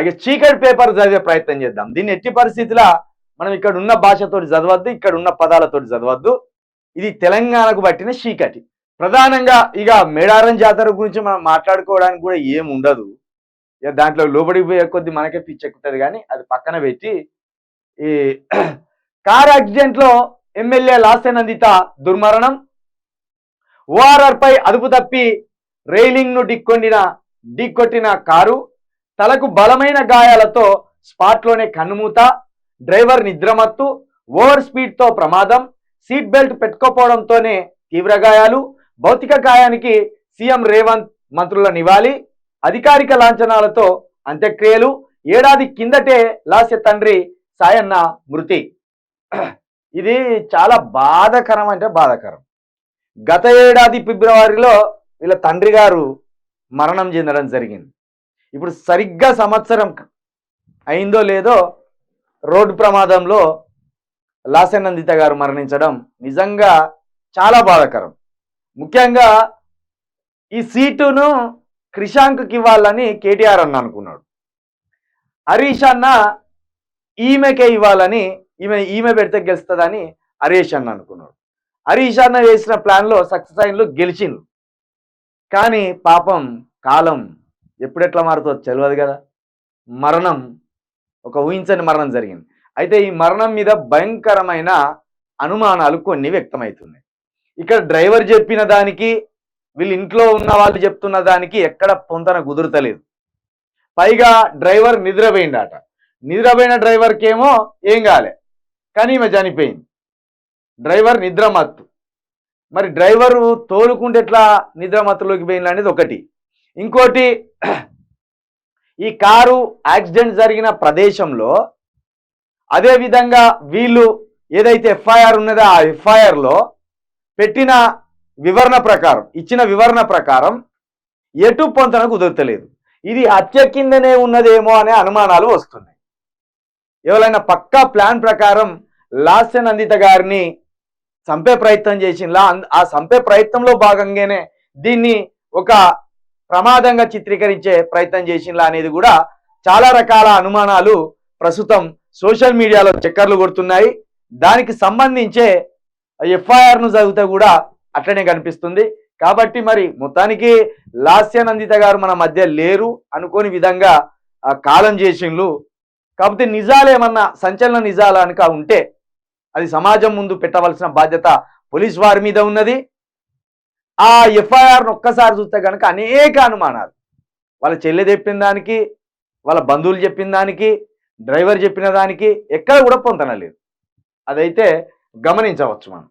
ఇక చీకటి పేపర్ చదివే ప్రయత్నం చేద్దాం. దీన్ని ఎట్టి పరిస్థితిలో మనం ఇక్కడ ఉన్న భాషతోటి చదవద్దు, ఇక్కడ ఉన్న పదాలతోటి చదవద్దు. ఇది తెలంగాణకు పట్టిన చీకటి. ప్రధానంగా ఇక మేడారం జాతర గురించి మనం మాట్లాడుకోవడానికి కూడా ఏం ఉండదు. ఇక దాంట్లో లోబడికి పోయే కొద్ది మనకే పిచ్చెక్కుతుంది కానీ అది పక్కన పెట్టి ఈ కార్ యాక్సిడెంట్ లో ఎమ్మెల్యే లాస్యనందిత దుర్మరణం. ఓఆర్ఆర్ పై అదుపు తప్పి రైలింగ్ ను ఢీకొట్టిన కారు, తలకు బలమైన గాయాలతో స్పాట్లోనే కన్నుమూత, డ్రైవర్ నిద్రమత్తు, ఓవర్ స్పీడ్ తో ప్రమాదం, సీట్ బెల్ట్ పెట్టుకోపోవడంతోనే తీవ్ర గాయాలు, భౌతిక గాయానికి సీఎం రేవంత్ మంత్రుల నివాళి, అధికారిక లాంఛనాలతో అంత్యక్రియలు, ఏడాది కిందటే లాస్య తండ్రి సాయన్న మృతి. ఇది చాలా బాధాకరం అంటే బాధాకరం. గత ఏడాది ఫిబ్రవరిలో వీళ్ళ తండ్రి గారు మరణం చెందడం జరిగింది. ఇప్పుడు సరిగ్గా సంవత్సరం అయిందో లేదో రోడ్డు ప్రమాదంలో లాస్యనందిత గారు మరణించడం నిజంగా చాలా బాధాకరం. ముఖ్యంగా ఈ సీటును క్రిషాంక్కి ఇవ్వాలని కేటీఆర్ అన్న అనుకున్నాడు. హరీష్ అన్న ఈమెకే ఇవ్వాలని, ఈమె పెడితే గెలుస్తుందని హరీష్ అన్న అనుకున్నాడు. హరీష్ అన్న వేసిన ప్లాన్లో సక్సెస్ అయినలో గెలిచిండు. కానీ పాపం కాలం ఎప్పుడెట్లా మారుతుందో తెలియదు కదా. మరణం, ఒక ఊహించని మరణం జరిగింది. అయితే ఈ మరణం మీద భయంకరమైన అనుమానాలు కొన్ని వ్యక్తమవుతున్నాయి. ఇక్కడ డ్రైవర్ చెప్పిన దానికి, వీళ్ళు ఇంట్లో ఉన్న వాళ్ళు చెప్తున్న దానికి ఎక్కడ పొంతన కుదురుతలేదు. పైగా డ్రైవర్ నిద్రపోయిందట. నిద్రపోయిన డ్రైవర్కి ఏమో ఏం కాలే, కానీ ఈమె చనిపోయింది. డ్రైవర్ నిద్రమత్తు. మరి డ్రైవరు తోలుకుంటే ఎట్లా నిద్రమత్తులోకి పోయింది అనేది ఒకటి. ఇంకోటి, ఈ కారు యాక్సిడెంట్ జరిగిన ప్రదేశంలో అదేవిధంగా వీళ్ళు ఏదైతే ఎఫ్ఐఆర్ ఉన్నదో ఆ ఎఫ్ఐఆర్లో పెట్టిన వివరణ ప్రకారం, ఇచ్చిన వివరణ ప్రకారం ఎటు పొంతన కుదరతలేదు. ఇది హత్య కిందనే ఉన్నదేమో అనే అనుమానాలు వస్తున్నాయి. ఎవరైనా పక్కా ప్లాన్ ప్రకారం లాస్యనందిత గారిని చంపే ప్రయత్నం చేసింలా, ఆ చంపే ప్రయత్నంలో భాగంగానే దీన్ని ఒక ప్రమాదంగా చిత్రీకరించే ప్రయత్నం చేసింలా అనేది కూడా చాలా రకాల అనుమానాలు ప్రస్తుతం సోషల్ మీడియాలో చక్కర్లు కొడుతున్నాయి. దానికి సంబంధించే ఎఫ్ఐఆర్ను చదివితే కూడా అట్లనే కనిపిస్తుంది. కాబట్టి మరి మొత్తానికి లాస్యనందిత గారు మన మధ్య లేరు అనుకోని విధంగా కాలం చేసిండ్లు. కాకపోతే నిజాలు ఏమన్నా సంచలన నిజాలు కనుక ఉంటే అది సమాజం ముందు పెట్టవలసిన బాధ్యత పోలీస్ వారి మీద ఉన్నది. ఆ ఎఫ్ఐఆర్ను ఒక్కసారి చూస్తే కనుక అనేక అనుమానాలు, వాళ్ళ చెల్లె చెప్పిన దానికి, వాళ్ళ బంధువులు చెప్పిన దానికి, డ్రైవర్ చెప్పిన దానికి ఎక్కడ కూడా పొంతన లేదు. అదైతే గమనించవచ్చు మనం.